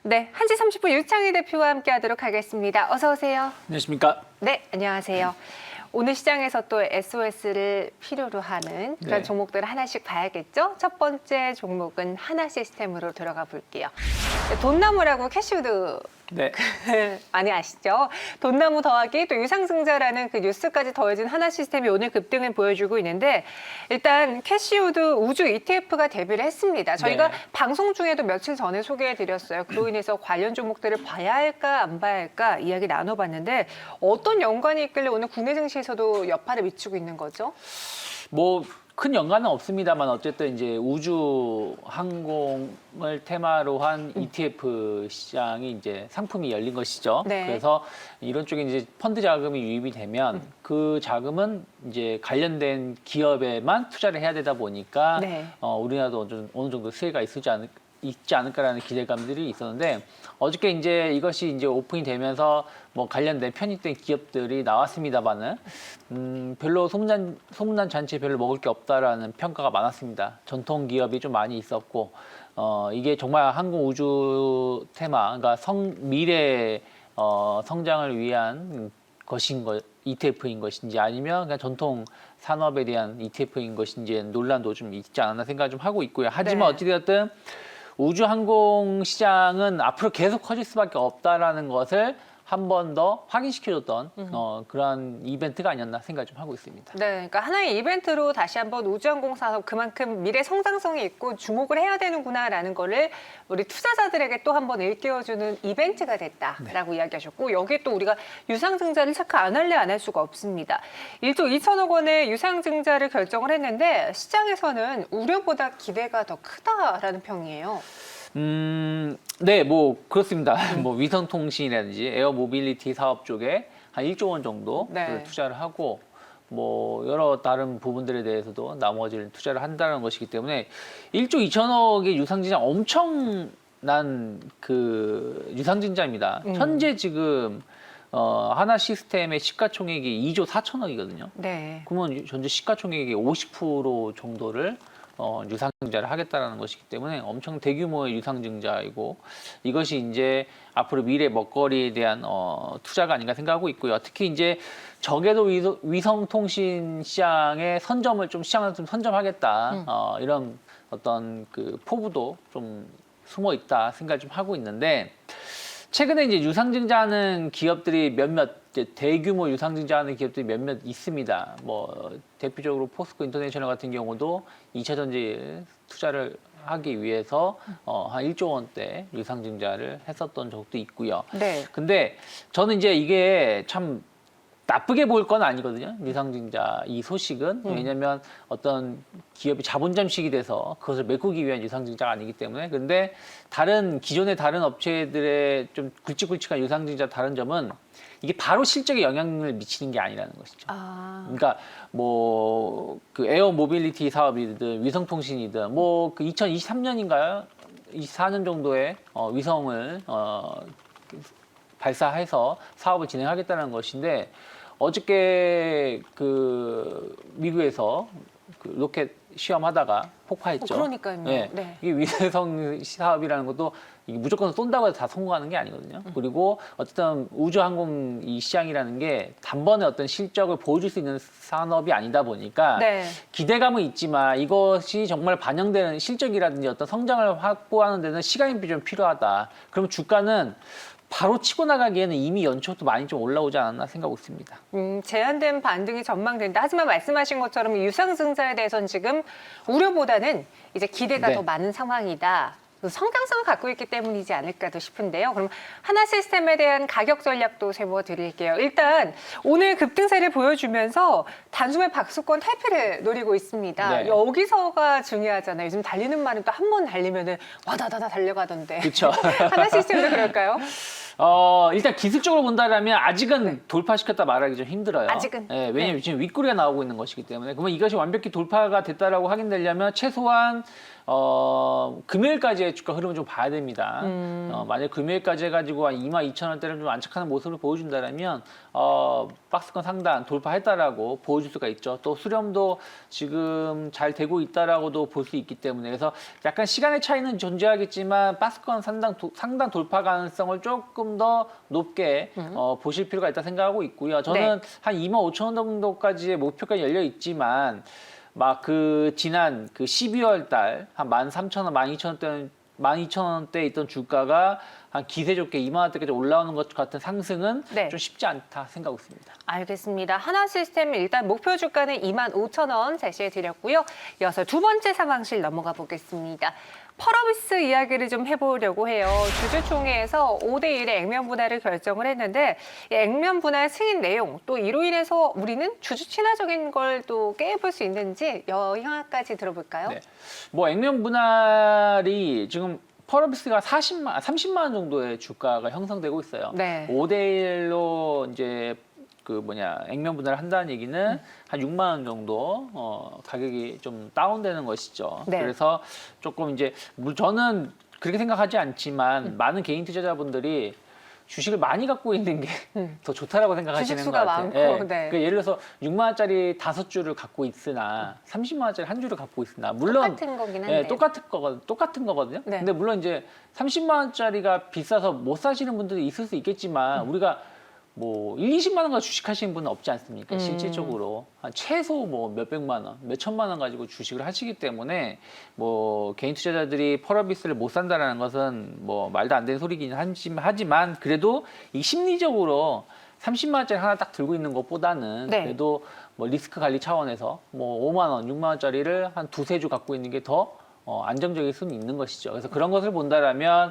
네, 1시 30분 유창희 대표와 함께하도록 하겠습니다. 어서 오세요. 안녕하십니까? 네, 안녕하세요. 오늘 시장에서 또 SOS를 필요로 하는 그런 네. 종목들을 하나씩 봐야겠죠? 첫 번째 종목은 하나 시스템으로 들어가 볼게요. 돈나무라고 캐시우드 네. 많이 아시죠? 돈나무 더하기 또 유상증자라는 그 뉴스까지 더해진 하나 시스템이 오늘 급등을 보여주고 있는데 일단 캐시우드 우주 ETF가 데뷔를 했습니다. 저희가 네. 방송 중에도 며칠 전에 소개해드렸어요. 그로 인해서 관련 종목들을 봐야 할까 안 봐야 할까 이야기 나눠봤는데 어떤 연관이 있길래 오늘 국내 증시에서도 여파를 미치고 있는 거죠? 뭐 큰 연관은 없습니다만 어쨌든 이제 우주 항공을 테마로 한 ETF 시장이 이제 상품이 열린 것이죠. 네. 그래서 이런 쪽에 이제 펀드 자금이 유입이 되면 그 자금은 이제 관련된 기업에만 투자를 해야 되다 보니까 네. 우리나라도 어느 정도 수혜가 있지 않을까라는 기대감들이 있었는데 어저께 이제 이것이 이제 오픈이 되면서 뭐 관련된 편입된 기업들이 나왔습니다만은 별로 소문난 잔치에 별로 먹을 게 없다라는 평가가 많았습니다. 전통 기업이 좀 많이 있었고 이게 정말 항공 우주 테마, 그러니까 미래 성장을 위한 ETF인 것인지 아니면 그냥 전통 산업에 대한 ETF인 것인지 논란도 좀 있지 않았나 생각을 좀 하고 있고요. 하지만 네. 어찌되었든 우주 항공 시장은 앞으로 계속 커질 수밖에 없다라는 것을 한 번 더 확인시켜줬던 그런 이벤트가 아니었나 생각을 좀 하고 있습니다. 네, 그러니까 하나의 이벤트로 다시 한번 우주항공 산업 그만큼 미래 성장성이 있고 주목을 해야 되는구나라는 거를 우리 투자자들에게 또 한번 일깨워주는 이벤트가 됐다라고 이야기하셨고 여기에 또 우리가 유상증자를 체크 안 할래 안 할 수가 없습니다. 1조 2천억 원의 유상증자를 결정을 했는데 시장에서는 우려보다 기대가 더 크다라는 평이에요. 네, 뭐 그렇습니다. 뭐 위성통신이라든지 에어모빌리티 사업 쪽에 한 1조 원 정도 네. 투자를 하고 뭐 여러 다른 부분들에 대해서도 나머지를 투자를 한다는 것이기 때문에 1조 2천억의 유상증자 엄청난 그 유상증자입니다. 현재 지금 하나 시스템의 시가총액이 2조 4천억이거든요. 네. 그러면 현재 시가총액의 50% 정도를 유상증자를 하겠다라는 것이기 때문에 엄청 대규모의 유상증자이고 이것이 이제 앞으로 미래 먹거리에 대한 투자가 아닌가 생각하고 있고요. 특히 이제 저궤도 위성통신 시장의 시장을 좀 선점하겠다 이런 어떤 그 포부도 좀 숨어 있다 생각을 좀 하고 있는데 최근에 이제 유상증자하는 기업들이 이제 대규모 유상증자하는 기업들이 몇몇 있습니다. 뭐 대표적으로 포스코 인터내셔널 같은 경우도 2차 전지에 투자를 하기 위해서 한 1조 원대 유상증자를 했었던 적도 있고요. 네. 근데 저는 이제 이게 참 나쁘게 보일 건 아니거든요. 유상증자 이 소식은. 왜냐하면 어떤 기업이 자본 잠식이 돼서 그것을 메꾸기 위한 유상증자가 아니기 때문에. 근데 기존의 다른 업체들의 좀 굵직굵직한 유상증자 다른 점은 이게 바로 실적에 영향을 미치는 게 아니라는 것이죠. 그러니까 뭐 그 에어 모빌리티 사업이든 위성통신이든 뭐 그 2023년인가요? 24년 정도의 위성을 발사해서 사업을 진행하겠다는 것인데 어저께 그 미국에서 그 로켓 시험하다가 폭파했죠. 그러니까요. 네. 네. 이게 위성 사업이라는 것도 이게 무조건 쏜다고 해서 다 성공하는 게 아니거든요. 그리고 어쨌든 우주항공 이 시장이라는 게 단번에 어떤 실적을 보여줄 수 있는 산업이 아니다 보니까 네. 기대감은 있지만 이것이 정말 반영되는 실적이라든지 어떤 성장을 확보하는 데는 시간이 좀 필요하다. 그럼 주가는 바로 치고 나가기에는 이미 연초부터 많이 좀 올라오지 않았나 생각하고 있습니다. 제한된 반등이 전망된다. 하지만 말씀하신 것처럼 유상증자에 대해서는 지금 우려보다는 이제 기대가 네. 더 많은 상황이다. 성장성을 갖고 있기 때문이지 않을까도 싶은데요. 그럼 하나 시스템에 대한 가격 전략도 세워드릴게요. 일단 오늘 급등세를 보여주면서 단숨에 박수권 탈피를 노리고 있습니다. 네. 여기서가 중요하잖아요. 요즘 달리는 말은 또 한 번 달리면은 와다다다 달려가던데. 그렇죠. 하나 시스템도 그럴까요? 일단 기술적으로 본다면 아직은 돌파시켰다 말하기 좀 힘들어요. 아직은? 네, 왜냐면 지금 윗꼬리가 나오고 있는 것이기 때문에. 그러면 이것이 완벽히 돌파가 됐다라고 확인되려면 최소한 금요일까지의 주가 흐름을 좀 봐야 됩니다. 만약 금요일까지 해가지고 한 22,000원대를 좀 안착하는 모습을 보여준다면 박스권 상단 돌파했다라고 보여줄 수가 있죠. 또 수렴도 지금 잘 되고 있다라고도 볼 수 있기 때문에 그래서 약간 시간의 차이는 존재하겠지만 박스권 상단 돌파 가능성을 조금 더 높게 보실 필요가 있다 생각하고 있고요. 저는 한 25,000원 정도까지의 목표가 열려 있지만 막 지난 12월 달 한 13,000원, 12,000원대에 있던 주가가 한 기세 좋게 2만 원대까지 올라오는 것 같은 상승은 좀 쉽지 않다 생각하고 있습니다. 알겠습니다. 하나시스템 일단 목표 주가는 25,000원 제시해 드렸고요. 이어서 두 번째 상황실 넘어가 보겠습니다. 펄어비스 이야기를 좀 해보려고 해요. 주주총회에서 5대1의 액면 분할을 결정을 했는데 이 액면 분할 승인 내용 또 이로 인해서 우리는 주주 친화적인 걸 또 깨볼 수 있는지 영향까지 들어볼까요? 네. 뭐 액면 분할이 지금 펄어비스가 30만 원 정도의 주가가 형성되고 있어요. 네. 5대1로 이제 액면 분할을 한다는 얘기는 한 6만 원 정도 가격이 좀 다운되는 것이죠. 네. 그래서 조금 이제 저는 그렇게 생각하지 않지만 많은 개인 투자자분들이 주식을 많이 갖고 있는 게 더 좋다라고 생각하시는 것 주식수가 같아요. 많고, 예. 네. 그러니까 예를 들어서 6만 원짜리 5주를 갖고 있으나 30만 원짜리 한 주를 갖고 있으나 물론 똑같은 거긴 한데. 예, 똑같은 거거든요. 네. 근데 물론 이제 30만 원짜리가 비싸서 못 사시는 분들이 있을 수 있겠지만 우리가 뭐 1, 20만 원가 주식하시는 분은 없지 않습니까? 실질적으로 한 최소 뭐 몇백만 원, 몇천만 원 가지고 주식을 하시기 때문에 뭐 개인 투자자들이 펄어비스를 못 산다라는 것은 뭐 말도 안 되는 소리긴 하지만 그래도 이 심리적으로 30만 원짜리 하나 딱 들고 있는 것보다는 그래도 뭐 리스크 관리 차원에서 뭐 5만 원, 6만 원짜리를 한 두세 주 갖고 있는 게 더 안정적일 수는 있는 것이죠. 그래서 그런 것을 본다라면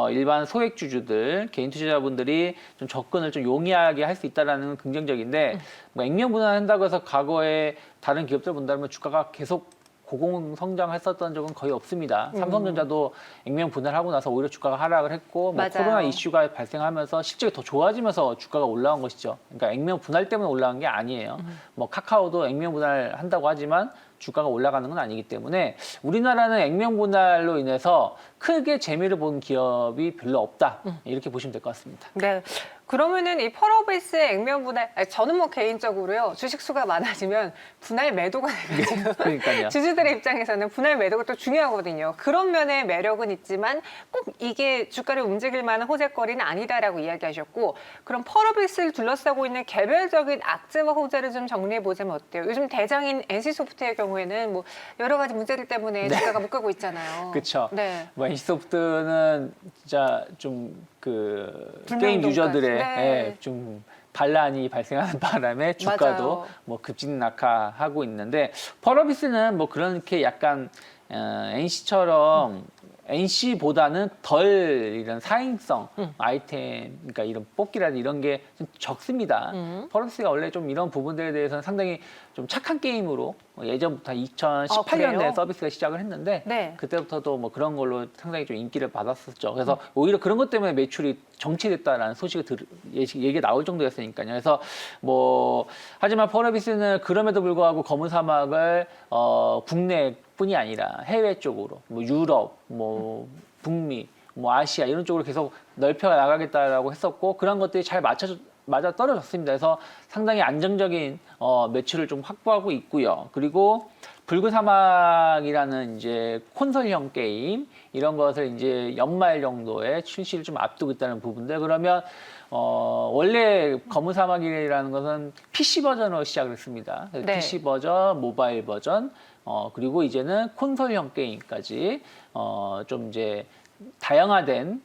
일반 소액 주주들, 개인 투자자분들이 좀 접근을 좀 용이하게 할 수 있다라는 건 긍정적인데 뭐 액면 분할한다고 해서 과거에 다른 기업들 본다면 주가가 계속 고공 성장했었던 적은 거의 없습니다. 삼성전자도 액면 분할하고 나서 오히려 주가가 하락을 했고 뭐 코로나 이슈가 발생하면서 실적이 더 좋아지면서 주가가 올라온 것이죠. 그러니까 액면 분할 때문에 올라간 게 아니에요. 뭐 카카오도 액면 분할한다고 하지만 주가가 올라가는 건 아니기 때문에 우리나라는 액면 분할로 인해서 크게 재미를 본 기업이 별로 없다. 이렇게 보시면 될 것 같습니다. 네. 그러면은 이 펄어비스 액면 분할, 저는 뭐 개인적으로요, 주식 수가 많아지면 분할 매도가 되거든요. 그러니까요. 주주들의 입장에서는 분할 매도가 또 중요하거든요. 그런 면의 매력은 있지만 꼭 이게 주가를 움직일 만한 호재거리는 아니다라고 이야기하셨고, 그럼 펄어비스를 둘러싸고 있는 개별적인 악재와 호재를 좀 정리해 보자면 어때요? 요즘 대장인 NC소프트의 경우에는 뭐 여러 가지 문제들 때문에 주가가 못 가고 있잖아요. 그렇죠. 네. 뭐 NC소프트는 진짜 좀 게임 유저들의 좀 반란이 발생하는 바람에 주가도 뭐 급직 낙하하고 있는데 펄어비스는 뭐 그렇게 약간 NC처럼 NC보다는 덜 이런 사행성 아이템, 그러니까 이런 뽑기라든지 이런 게 좀 적습니다. 펄어비스가 원래 좀 이런 부분들에 대해서는 상당히 좀 착한 게임으로 예전부터 2018년에 서비스가 시작을 했는데 그때부터도 뭐 그런 걸로 상당히 좀 인기를 받았었죠. 그래서 오히려 그런 것 때문에 매출이 정체됐다라는 소식이 얘기가 나올 정도였으니까요. 그래서 뭐 하지만 펄어비스는 그럼에도 불구하고 검은 사막을 국내뿐이 아니라 해외 쪽으로 뭐 유럽, 뭐 북미, 뭐 아시아 이런 쪽으로 계속 넓혀 나가겠다라고 했었고 그런 것들이 잘 맞아 떨어졌습니다. 그래서 상당히 안정적인 매출을 좀 확보하고 있고요. 그리고 붉은 사막이라는 이제 콘솔형 게임 이런 것을 이제 연말 정도에 출시를 좀 앞두고 있다는 부분들 그러면 원래 검은 사막이라는 것은 PC 버전으로 시작을 했습니다. PC 버전, 모바일 버전 그리고 이제는 콘솔형 게임까지 좀 이제 다양화된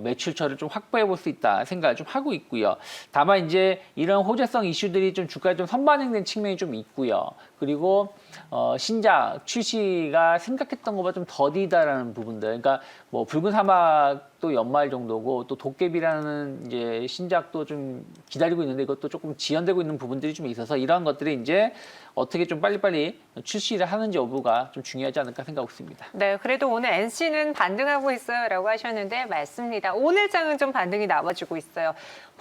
매출처를 좀 확보해 볼 수 있다 생각을 좀 하고 있고요. 다만 이제 이런 호재성 이슈들이 좀 주가에 좀 선반영된 측면이 좀 있고요. 그리고 신작 출시가 생각했던 것보다 좀 더디다라는 부분들. 그러니까 뭐 붉은 사막도 연말 정도고 또 도깨비라는 이제 신작도 좀 기다리고 있는데 이것도 조금 지연되고 있는 부분들이 좀 있어서 이러한 것들이 이제 어떻게 좀 빨리빨리 출시를 하는지 여부가 좀 중요하지 않을까 생각하고 있습니다. 네, 그래도 오늘 NC는 반등하고 있어요라고 하셨는데 맞습니다. 오늘 장은 좀 반등이 나와주고 있어요.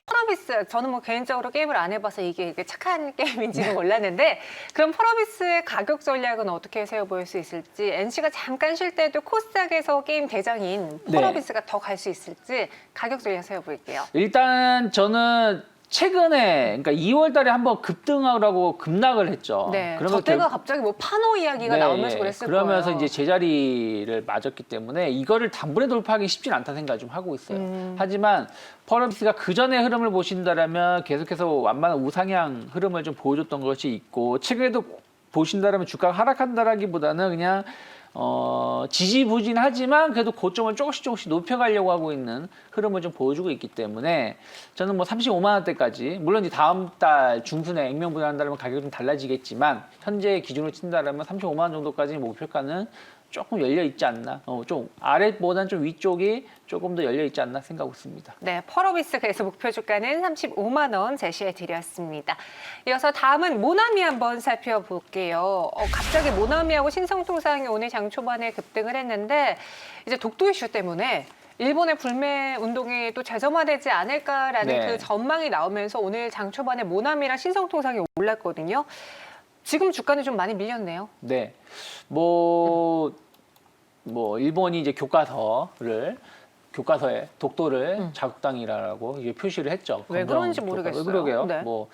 펄어비스, 저는 뭐 개인적으로 게임을 안 해봐서 이게 착한 게임인지는 몰랐는데 그럼 펄어비스의 가격 전략은 어떻게 세워볼 수 있을지, NC가 잠깐 쉴 때도 코스닥에서 게임 대장인 펄어비스가 더 갈 수 있을지 가격 전략 세워볼게요. 일단 저는 최근에, 그러니까 2월 달에 한번 급등하라고 급락을 했죠. 네, 그러면서 저때가 갑자기 뭐 파노 이야기가 네, 나오면서 그랬을 그러면서 거예요. 이제 제자리를 맞았기 때문에 이거를 단번에 돌파하기 쉽진 않다 생각을 좀 하고 있어요. 하지만 펄어비스가 그 전의 흐름을 보신다라면 계속해서 완만한 우상향 흐름을 좀 보여줬던 것이 있고, 최근에도 보신다라면 주가가 하락한다라기보다는 그냥 지지부진하지만 그래도 고점을 조금씩 높여가려고 하고 있는 흐름을 좀 보여주고 있기 때문에 저는 뭐 35만 원대까지, 물론 이제 다음 달 중순에 액면분할한다면 가격이 좀 달라지겠지만 현재 기준으로 친다라면 35만 원 정도까지 목표가는 조금 열려 있지 않나, 좀 아래보다는 좀 위쪽이 조금 더 열려 있지 않나 생각하고 있습니다. 네, 펄어비스 그래서 목표 주가는 35만 원 제시해 드렸습니다. 이어서 다음은 모나미 한번 살펴볼게요. 갑자기 모나미하고 신성통상이 오늘 장 초반에 급등을 했는데 이제 독도 이슈 때문에 일본의 불매 운동이 또 재점화되지 않을까라는 네. 그 전망이 나오면서 오늘 장 초반에 모나미랑 신성통상이 올랐거든요. 지금 주가는 좀 많이 밀렸네요. 네, 뭐 일본이 이제 교과서에 독도를 자국당이라고 이게 표시를 했죠. 왜 그런지 모르겠어요. 왜 그러게요? 네. 뭐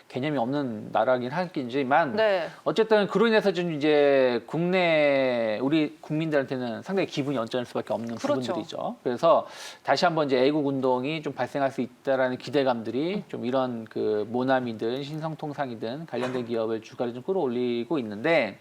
개념이 없는 나라긴 하겠지만 네. 어쨌든 그로 인해서 좀 이제 국내 우리 국민들한테는 상당히 기분이 언짢을 수밖에 없는 그렇죠. 부분들이죠. 그래서 다시 한번 이제 애국 운동이 좀 발생할 수 있다라는 기대감들이 좀 이런 그 모나미든 신성통상이든 관련된 기업의 주가를 좀 끌어올리고 있는데,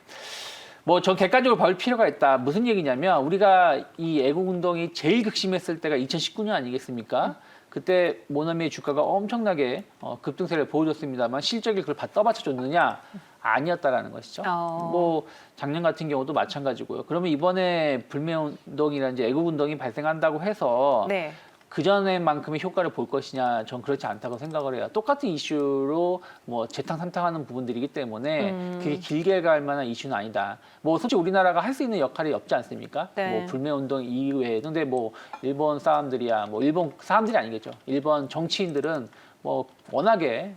뭐 저 객관적으로 볼 필요가 있다. 무슨 얘기냐면 우리가 이 애국 운동이 제일 극심했을 때가 2019년 아니겠습니까? 그때 모나미의 주가가 엄청나게 급등세를 보여줬습니다만 실적이 그걸 떠받쳐줬느냐? 아니었다라는 것이죠. 뭐 작년 같은 경우도 마찬가지고요. 그러면 이번에 불매운동이라든지 애국운동이 발생한다고 해서 네. 그전에만큼의 효과를 볼 것이냐, 전 그렇지 않다고 생각을 해요. 똑같은 이슈로 뭐 재탕삼탕하는 부분들이기 때문에 그게 길게 갈 만한 이슈는 아니다. 뭐 솔직히 우리나라가 할 수 있는 역할이 없지 않습니까? 네. 뭐 불매운동 이외에. 근데 뭐 일본 사람들이야, 뭐 일본 사람들이 아니겠죠. 일본 정치인들은 뭐 워낙에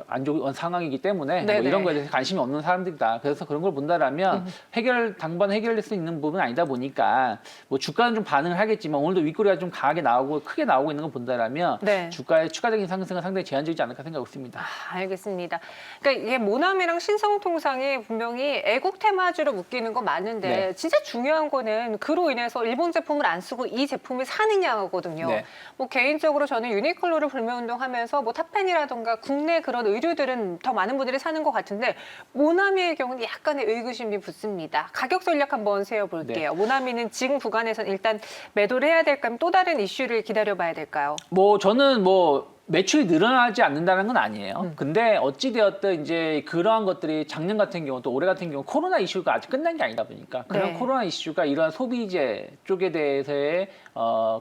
안 좋은 상황이기 때문에 뭐 이런 거에 대해서 관심이 없는 사람들이다. 그래서 그런 걸 본다라면 당번 해결될 수 있는 부분은 아니다 보니까 뭐 주가는 좀 반응을 하겠지만 오늘도 윗꼬리가 좀 강하게 나오고 크게 나오고 있는 걸 본다라면 네. 주가의 추가적인 상승은 상당히 제한적이지 않을까 생각하고 있습니다. 알겠습니다. 그러니까 이게 모나미랑 신성통상이 분명히 애국 테마주로 묶이는 건 맞는데 네. 진짜 중요한 거는 그로 인해서 일본 제품을 안 쓰고 이 제품을 사느냐거든요. 네. 뭐 개인적으로 저는 유니클로를 불매운동하면서 뭐 탑펜이라던가 국내 그런 의류들은 더 많은 분들이 사는 것 같은데 모나미의 경우는 약간의 의구심이 붙습니다. 가격 전략 한번 세워볼게요. 네. 모나미는 지금 구간에서는 일단 매도를 해야 될까요? 또 다른 이슈를 기다려봐야 될까요? 뭐 저는 뭐 매출이 늘어나지 않는다는 건 아니에요. 근데 어찌되었든 이제 그러한 것들이 작년 같은 경우 또 올해 같은 경우 코로나 이슈가 아직 끝난 게 아니다 보니까 그런 네. 코로나 이슈가 이러한 소비재 쪽에 대해서의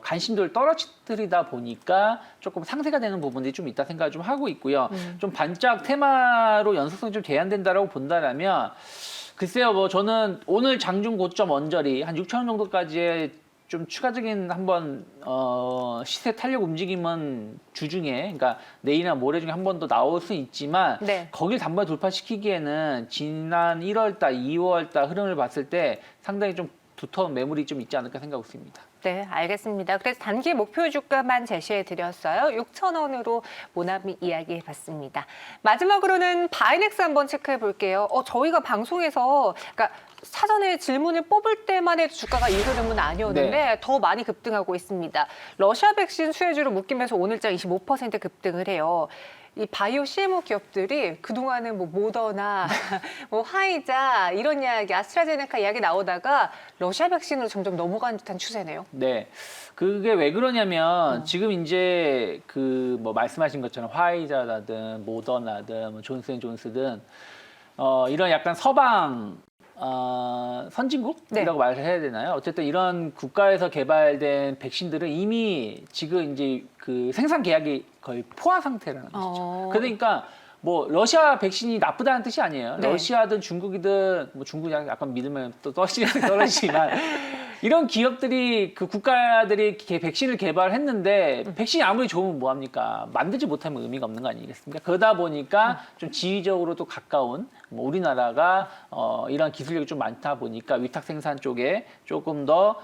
관심도를 떨어뜨리다 보니까 조금 상쇄가 되는 부분들이 좀 있다 생각을 좀 하고 있고요. 좀 반짝 테마로 연속성이 좀 제한된다라고 본다라면 글쎄요, 뭐 저는 오늘 장중 고점 언저리 한 6천 원 정도까지의 좀 추가적인 한번 시세 탄력 움직임은 주중에, 그러니까 내일이나 모레 중에 한 번 더 나올 수 있지만 네. 거길 단번에 돌파시키기에는 지난 1월달, 2월달 흐름을 봤을 때 상당히 좀 두터운 매물이 좀 있지 않을까 생각하고 있습니다. 네, 알겠습니다. 그래서 단기 목표 주가만 제시해 드렸어요. 6,000원으로 모나미 이야기해 봤습니다. 마지막으로는 바이넥스 한번 체크해 볼게요. 저희가 방송에서 그러니까 사전에 질문을 뽑을 때만 해도 주가가 이 흐름은 아니었는데 네. 더 많이 급등하고 있습니다. 러시아 백신 수혜주로 묶이면서 오늘장 25% 급등을 해요. 이 바이오 CMO 기업들이 그동안은 뭐 모더나, 뭐 화이자 이런 이야기, 아스트라제네카 이야기 나오다가 러시아 백신으로 점점 넘어가는 듯한 추세네요. 네. 그게 왜 그러냐면 지금 이제 그 뭐 말씀하신 것처럼 화이자라든 모더나든 뭐 존슨앤존스든 이런 약간 서방 선진국이라고 말을 해야 되나요? 어쨌든 이런 국가에서 개발된 백신들은 이미 지금 이제 그 생산 계약이 거의 포화 상태라는 것이죠. 그러니까 뭐 러시아 백신이 나쁘다는 뜻이 아니에요. 네. 러시아든 중국이든 뭐 중국이 약간 믿으면 또 떨어지지만 이런 기업들이 그 국가들이 백신을 개발했는데 백신이 아무리 좋으면 뭐합니까? 만들지 못하면 의미가 없는 거 아니겠습니까? 그러다 보니까 좀 지위적으로 또 가까운 뭐 우리나라가 이런 기술력이 좀 많다 보니까 위탁 생산 쪽에 조금 더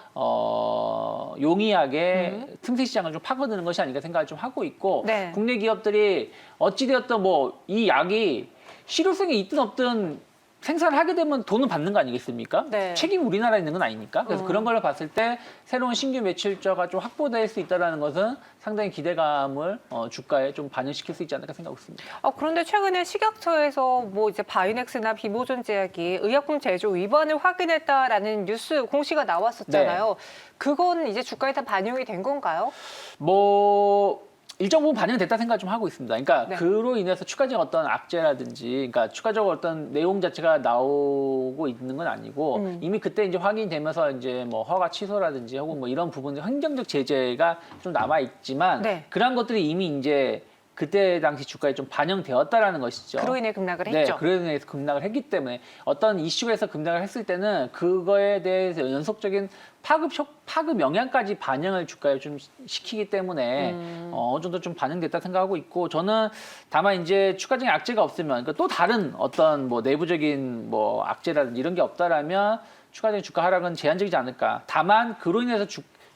용이하게 틈새 시장을 좀 파고드는 것이 아닌가 생각을 좀 하고 있고 네. 국내 기업들이 어찌되었든 뭐 이 약이 실효성이 있든 없든 생산을 하게 되면 돈은 받는 거 아니겠습니까? 네. 책임이 우리나라에 있는 건 아니니까. 그래서 그런 걸로 봤을 때 새로운 신규 매출처가 좀 확보될 수 있다는 것은 상당히 기대감을 주가에 좀 반영시킬 수 있지 않을까 생각하고 있습니다. 그런데 최근에 식약처에서 뭐 이제 바이넥스나 비보존 제약이 의약품 제조 위반을 확인했다라는 뉴스 공시가 나왔었잖아요. 그건 이제 주가에 다 반영이 된 건가요? 뭐 일정 부분 반영됐다 생각 좀 하고 있습니다. 그러니까 네. 그로 인해서 추가적인 어떤 악재라든지, 그러니까 추가적으로 어떤 내용 자체가 나오고 있는 건 아니고 이미 그때 이제 확인되면서 이제 뭐 허가 취소라든지 혹은 뭐 이런 부분들 행정적 제재가 좀 남아 있지만 네. 그런 것들이 이미 이제 그때 당시 주가에 좀 반영되었다라는 것이죠. 그로 인해 급락을 네, 했죠. 그로 인해서 급락을 했기 때문에 어떤 이슈에서 급락을 했을 때는 그거에 대해서 연속적인 파급 영향까지 반영을 주가에 좀 시키기 때문에 어느 정도 좀 반영됐다 생각하고 있고 저는 다만 이제 추가적인 악재가 없으면 그러니까 또 다른 어떤 뭐 내부적인 뭐 악재라든지 이런 게 없다라면 추가적인 주가 하락은 제한적이지 않을까. 다만 그로 인해서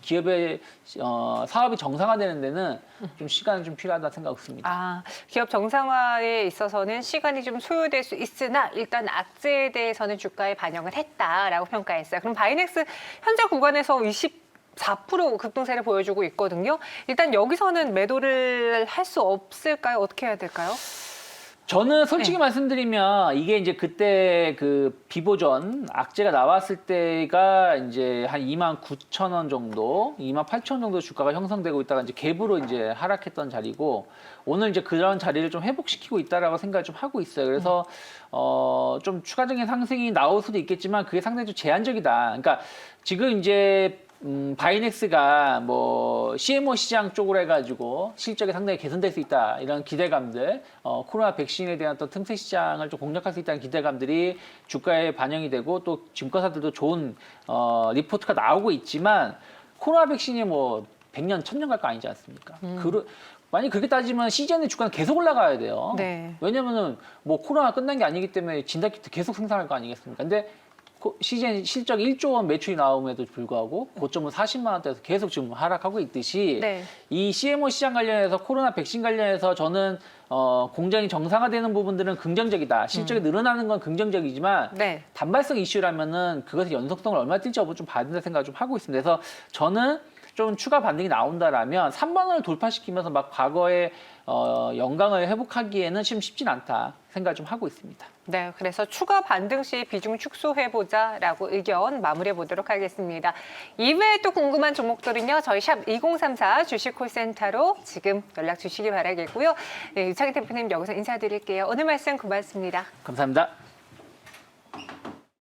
기업의 사업이 정상화되는 데는 좀 시간이 좀 필요하다 생각했습니다. 기업 정상화에 있어서는 시간이 좀 소요될 수 있으나 일단 악재에 대해서는 주가에 반영을 했다라고 평가했어요. 그럼 바이넥스 현재 구간에서 24% 급등세를 보여주고 있거든요. 일단 여기서는 매도를 할 수 없을까요? 어떻게 해야 될까요? 저는 솔직히 말씀드리면 이게 이제 그때 그 비보전 악재가 나왔을 때가 이제 한 29,000원 정도, 28,000원 정도 주가가 형성되고 있다가 이제 갭으로 이제 하락했던 자리고 오늘 이제 그런 자리를 좀 회복시키고 있다라고 생각을 좀 하고 있어요. 그래서 좀 추가적인 상승이 나올 수도 있겠지만 그게 상당히 좀 제한적이다. 그러니까 지금 이제 바이넥스가 뭐 CMO 시장 쪽으로 해가지고 실적이 상당히 개선될 수 있다 이런 기대감들, 코로나 백신에 대한 또 틈새 시장을 좀 공략할 수 있다는 기대감들이 주가에 반영이 되고 또 증권사들도 좋은 리포트가 나오고 있지만 코로나 백신이 뭐 100년, 1000년 갈 거 아니지 않습니까? 만약 그렇게 따지면 시즌의 주가는 계속 올라가야 돼요. 네. 왜냐면은 뭐 코로나 끝난 게 아니기 때문에 진단키트 계속 생산할 거 아니겠습니까? 근데 시즌 실적 1조 원 매출이 나옴에도 불구하고 고점은 40만 원대에서 계속 지금 하락하고 있듯이 네. 이 CMO 시장 관련해서 코로나 백신 관련해서 저는 공장이 정상화되는 부분들은 긍정적이다. 실적이 늘어나는 건 긍정적이지만 네. 단발성 이슈라면은 그것의 연속성을 얼마나 뛸지 여부 좀 봐야 된다 생각을 좀 하고 있습니다. 그래서 저는 좀 추가 반등이 나온다라면 3만 원을 돌파시키면서 막 과거의 영광을 회복하기에는 지금 쉽진 않다 생각을 좀 하고 있습니다. 네, 그래서 추가 반등 시 비중 축소해보자라고 의견 마무리해 보도록 하겠습니다. 이외에 또 궁금한 종목들은요, 저희 샵 2034 주식콜센터로 지금 연락 주시기 바라겠고요. 네, 유창희 대표님 여기서 인사드릴게요. 오늘 말씀 고맙습니다. 감사합니다.